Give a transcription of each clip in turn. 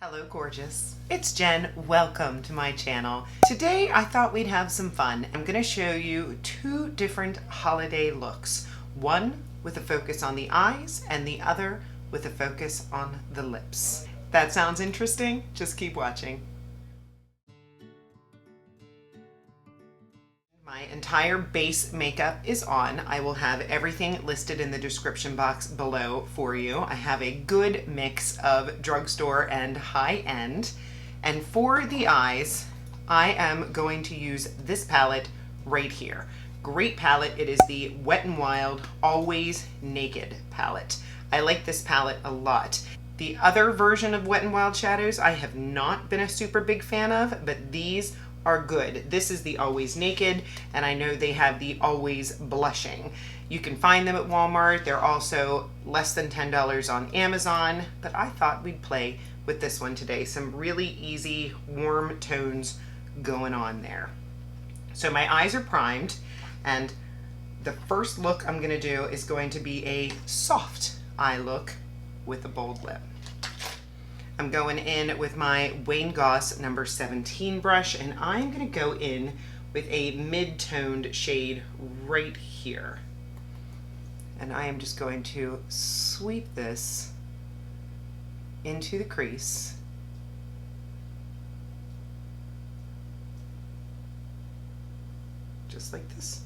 Hello gorgeous, it's Jen. Welcome to my channel. Today I thought we'd have some fun. I'm going to show you two different holiday looks. One with a focus on the eyes and the other with a focus on the lips. That sounds interesting? Just keep watching. My entire base makeup is on. I will have everything listed in the description box below for you. I have a good mix of drugstore and high-end. And for the eyes, I am going to use this palette right here. Great palette. It is the Wet n Wild Always Naked palette. I like this palette a lot. The other version of Wet n Wild shadows I have not been a super big fan of, but these are good. This is the Always Naked, and I know they have the Always Blushing. You can find them at Walmart. They're also less than $10 on Amazon, but I thought we'd play with this one today. Some really easy, warm tones going on there. So my eyes are primed, and the first look I'm gonna do is going to be a soft eye look with a bold lip. I'm going in with my Wayne Goss number 17 brush, and I'm going to go in with a mid-toned shade right here. And I am just going to sweep this into the crease. Just like this.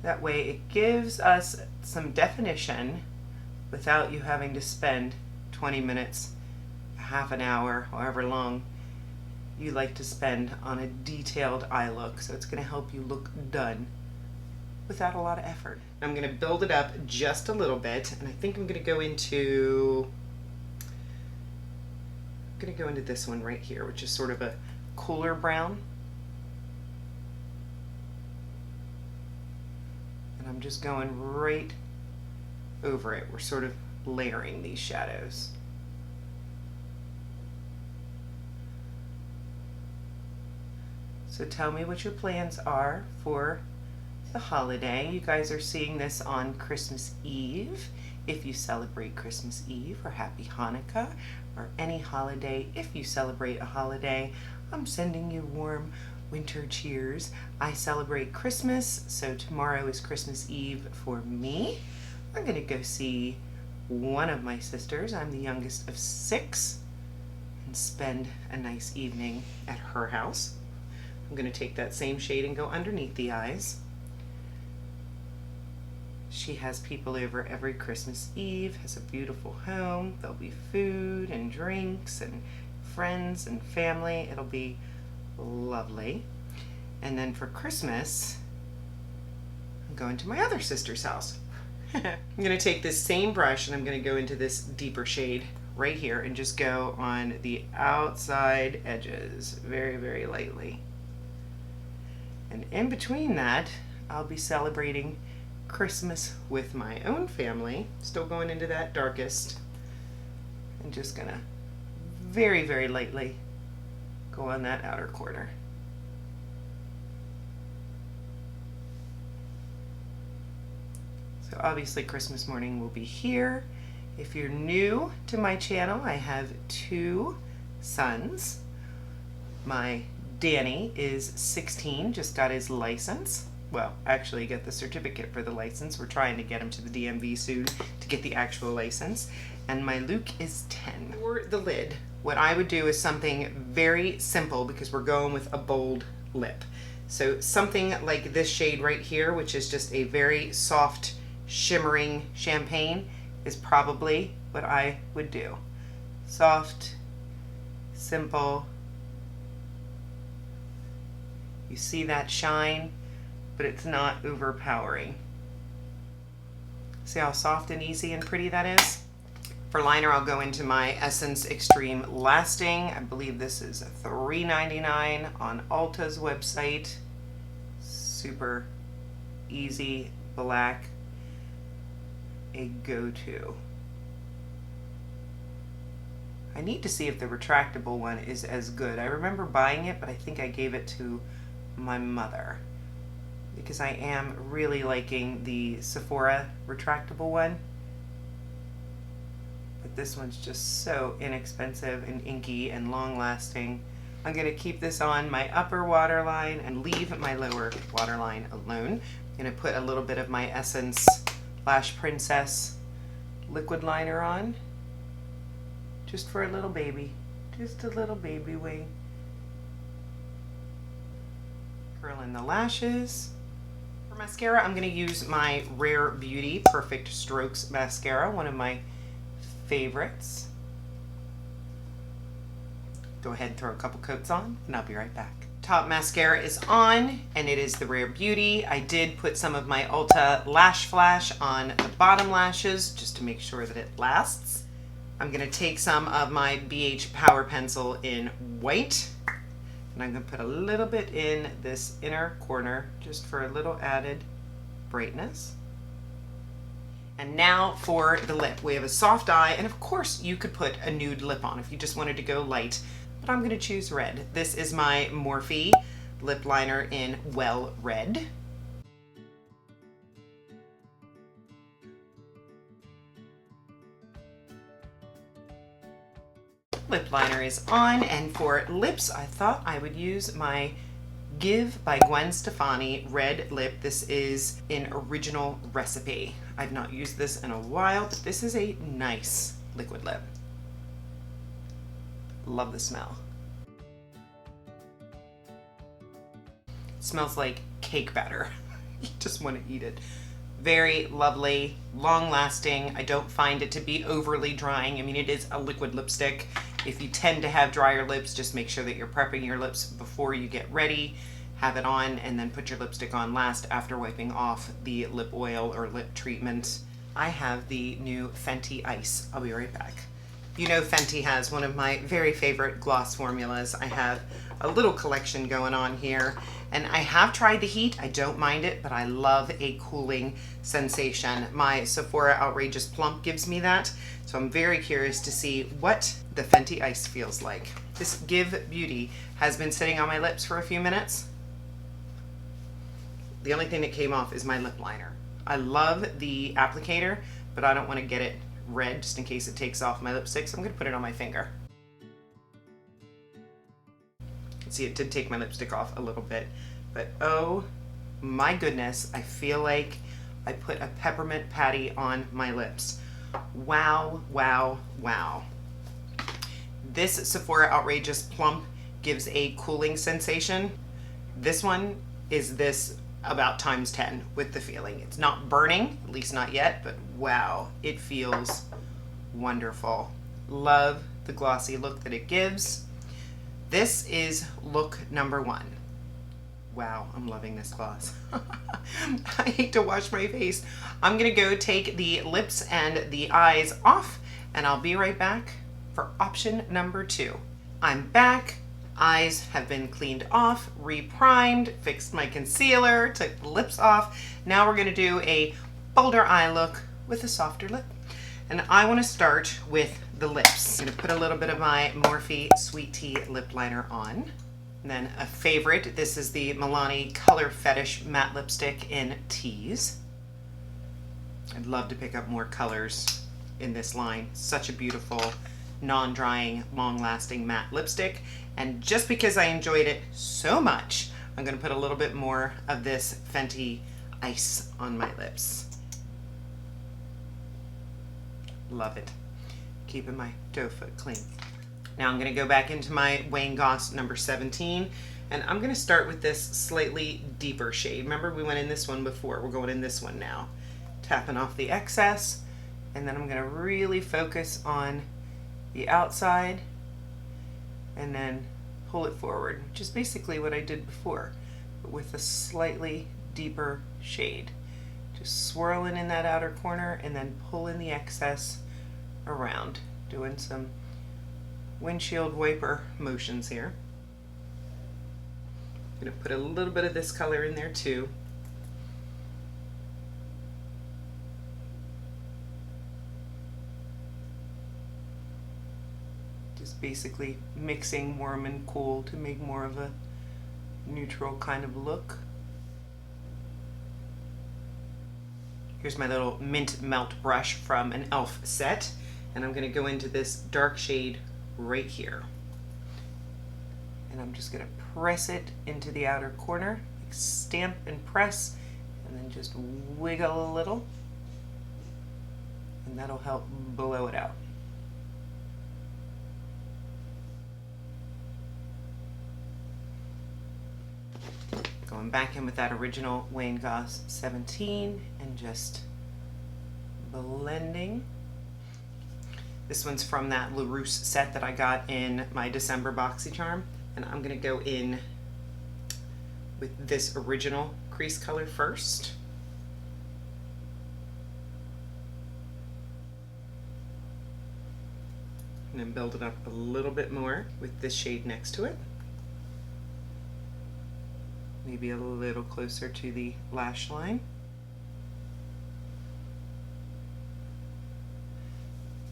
That way it gives us some definition without you having to spend 20 minutes, half an hour, however long you like to spend on a detailed eye look. So it's going to help you look done without a lot of effort. I'm going to build it up just a little bit, and I think I'm going to go into this one right here, which is sort of a cooler brown. I'm just going right over it. We're sort of layering these shadows. So tell me what your plans are for the holiday. You guys are seeing this on Christmas Eve, if you celebrate Christmas Eve, or Happy Hanukkah, or any holiday. If you celebrate a holiday, I'm sending you warm winter cheers. I celebrate Christmas, so tomorrow is Christmas Eve for me. I'm gonna go see one of my sisters. I'm the youngest of 6, and spend a nice evening at her house. I'm gonna take that same shade and go underneath the eyes. She has people over every Christmas Eve, has a beautiful home. There'll be food and drinks and friends and family. It'll be lovely. And then for Christmas, I'm going to my other sister's house. I'm going to take this same brush and I'm going to go into this deeper shade right here and just go on the outside edges very, very lightly. And in between that, I'll be celebrating Christmas with my own family. Still going into that darkest. I'm just going to very, very lightly go on that outer corner. So obviously Christmas morning will be here. If you're new to my channel, I have 2 sons. My Danny is 16, just got his license. Well, actually got the certificate for the license. We're trying to get him to the DMV soon to get the actual license. And my Luke is 10. For the lid, what I would do is something very simple because we're going with a bold lip. So something like this shade right here, which is just a very soft, shimmering champagne, is probably what I would do. Soft, simple. You see that shine, but it's not overpowering. See how soft and easy and pretty that is? For liner, I'll go into my Essence Extreme Lasting. I believe this is $3.99 on Ulta's website. Super easy black, a go-to. I need to see if the retractable one is as good. I remember buying it, but I think I gave it to my mother. because I am really liking the Sephora retractable one. But this one's just so inexpensive and inky and long lasting. I'm going to keep this on my upper waterline and leave my lower waterline alone. I'm going to put a little bit of my Essence Lash Princess liquid liner on, just for a little baby, just a little baby wing. Curl in the lashes. For mascara, I'm going to use my Rare Beauty Perfect Strokes mascara, one of my favorites. Go ahead and throw a couple coats on and I'll be right back. Top mascara is on and it is the Rare Beauty. I did put some of my Ulta Lash Flash on the bottom lashes just to make sure that it lasts. I'm going to take some of my BH Power Pencil in white and I'm going to put a little bit in this inner corner just for a little added brightness. And now for the lip. We have a soft eye, and of course you could put a nude lip on if you just wanted to go light, but I'm going to choose red. This is my Morphe lip liner in Well Red. Lip liner is on, and for lips I thought I would use my Give by Gwen Stefani red lip. This is in Original Recipe. I've not used this in a while, but this is a nice liquid lip. Love the smell. It smells like cake batter. You just want to eat it. Very lovely, long lasting. I don't find it to be overly drying. I mean, it is a liquid lipstick. If you tend to have drier lips, just make sure that you're prepping your lips before you get ready. Have it on and then put your lipstick on last after wiping off the lip oil or lip treatment. I have the new Fenty Ice. I'll be right back. You know Fenty has one of my very favorite gloss formulas. I have a little collection going on here, and I have tried the heat. I don't mind it, but I love a cooling sensation. My Sephora Outrageous Plump gives me that, so I'm very curious to see what the Fenty Ice feels like. This Give Beauty has been sitting on my lips for a few minutes. The only thing that came off is my lip liner. I love the applicator, but I don't want to get it red just in case it takes off my lipstick, so I'm going to put it on my finger. See, it did take my lipstick off a little bit, but oh my goodness, I feel like I put a peppermint patty on my lips. Wow, wow, wow. This Sephora Outrageous Plump gives a cooling sensation. This one is this about times 10 with the feeling. It's not burning, at least not yet, but wow, it feels wonderful. Love the glossy look that it gives. This is look number 1. Wow, I'm loving this gloss. I hate to wash my face. I'm gonna go take the lips and the eyes off, and I'll be right back for option number 2. I'm back. Eyes have been cleaned off, re-primed, fixed my concealer, took the lips off. Now we're gonna do a bolder eye look with a softer lip. And I wanna start with the lips. I'm gonna put a little bit of my Morphe Sweet Tea lip liner on. And then a favorite, this is the Milani Color Fetish matte lipstick in Tease. I'd love to pick up more colors in this line. Such a beautiful, non-drying, long-lasting matte lipstick. And just because I enjoyed it so much, I'm going to put a little bit more of this Fenty Ice on my lips. Love it. Keeping my doe foot clean. Now I'm going to go back into my Wayne Goss number 17, and I'm going to start with this slightly deeper shade. Remember, we went in this one before. We're going in this one now. Tapping off the excess, and then I'm going to really focus on the outside and then pull it forward, which is basically what I did before, but with a slightly deeper shade. Just swirling in that outer corner and then pulling the excess around, doing some windshield wiper motions here. I'm going to put a little bit of this color in there too. Just basically mixing warm and cool to make more of a neutral kind of look. Here's my little mint melt brush from an e.l.f. set, and I'm going to go into this dark shade right here. And I'm just going to press it into the outer corner, like stamp and press, and then just wiggle a little, and that'll help blow it out. Going back in with that original Wayne Goss 17 and just blending. This one's from that LaRousse set that I got in my December Boxycharm, and I'm going to go in with this original crease color first. And then build it up a little bit more with this shade next to it. Maybe a little closer to the lash line.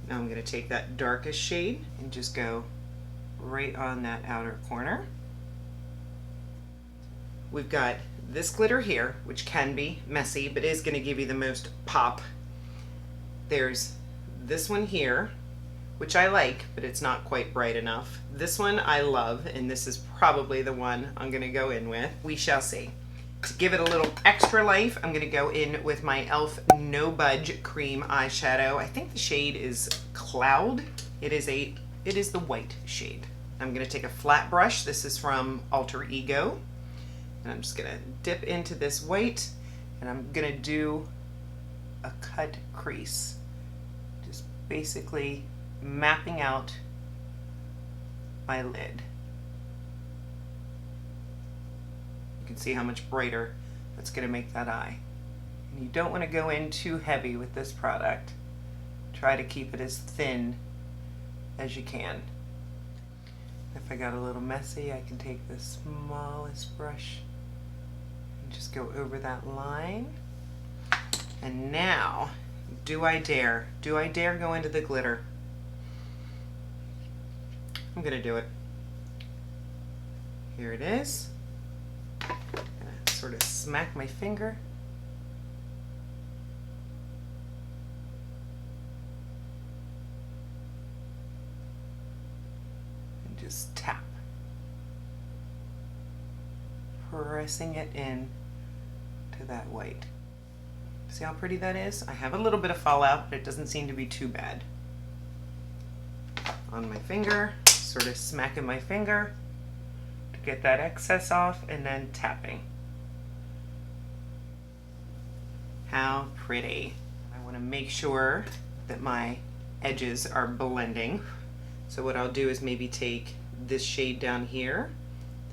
Now I'm going to take that darkest shade and just go right on that outer corner. We've got this glitter here, which can be messy, but is going to give you the most pop. There's this one here, which I like, but it's not quite bright enough. This one I love, and this is probably the one I'm gonna go in with. We shall see. To give it a little extra life, I'm gonna go in with my e.l.f. No Budge Cream Eyeshadow. I think the shade is Cloud. It is the white shade. I'm gonna take a flat brush. This is from Alter Ego. And I'm just gonna dip into this white, and I'm gonna do a cut crease. Just basically mapping out my lid. You can see how much brighter that's going to make that eye. And you don't want to go in too heavy with this product. Try to keep it as thin as you can. If I got a little messy, I can take the smallest brush and just go over that line. And now, do I dare? Do I dare go into the glitter? I'm gonna do it. Here it is. I'm gonna sort of smack my finger. And just tap. Pressing it in to that white. See how pretty that is? I have a little bit of fallout, but it doesn't seem to be too bad. On my finger, sort of smacking my finger to get that excess off, and then tapping. How pretty. I want to make sure that my edges are blending. So what I'll do is maybe take this shade down here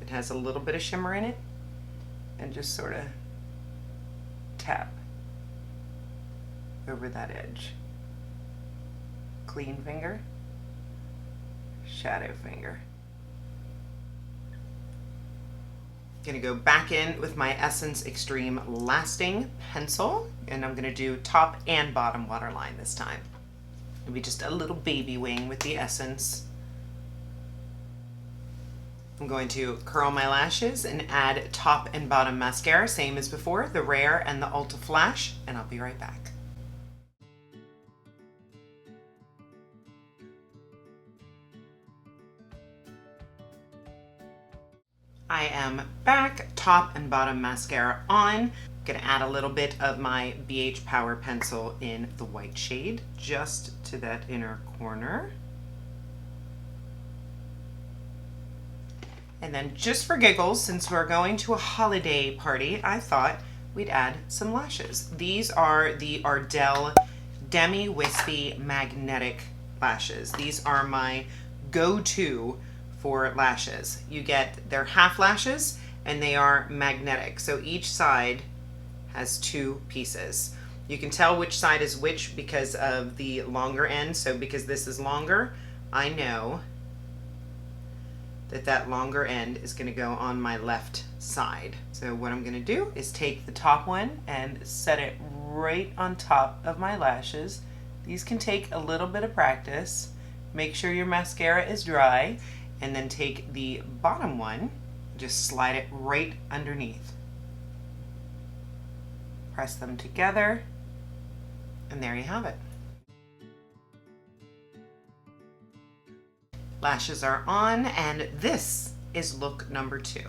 that has a little bit of shimmer in it and just sort of tap over that edge. Clean finger, shadow finger. Gonna go back in with my Essence Extreme Lasting Pencil, and I'm gonna do top and bottom waterline this time. Maybe just a little baby wing with the Essence. I'm going to curl my lashes and add top and bottom mascara, same as before, the Rare and the Ulta Flash, and I'll be right back. I am back, top and bottom mascara on. Gonna add a little bit of my BH Power Pencil in the white shade, just to that inner corner. And then just for giggles, since we're going to a holiday party, I thought we'd add some lashes. These are the Ardell Demi Wispy Magnetic Lashes. These are my go-to for lashes. You get their half lashes and they are magnetic. So each side has two pieces. You can tell which side is which because of the longer end. So because this is longer, I know that that longer end is going to go on my left side. So what I'm going to do is take the top one and set it right on top of my lashes. These can take a little bit of practice. Make sure your mascara is dry, and then take the bottom one, just slide it right underneath. Press them together And there you have it. Lashes are on, and this is look number 2.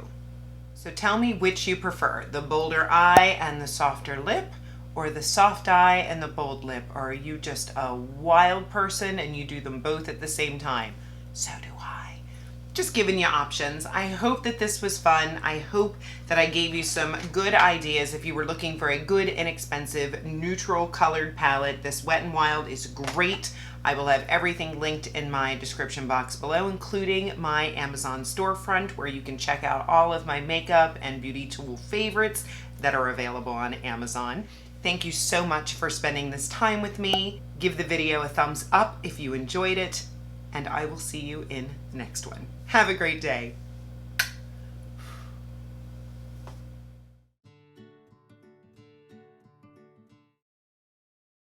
So tell me which you prefer, the bolder eye and the softer lip, or the soft eye and the bold lip? Or are you just a wild person and you do them both at the same time? So do I. Just giving you options. I hope that this was fun. I hope that I gave you some good ideas if you were looking for a good, inexpensive, neutral colored palette. This Wet n Wild is great. I will have everything linked in my description box below, including my Amazon storefront where you can check out all of my makeup and beauty tool favorites that are available on Amazon. Thank you so much for spending this time with me. Give the video a thumbs up if you enjoyed it, and I will see you in the next one. Have a great day.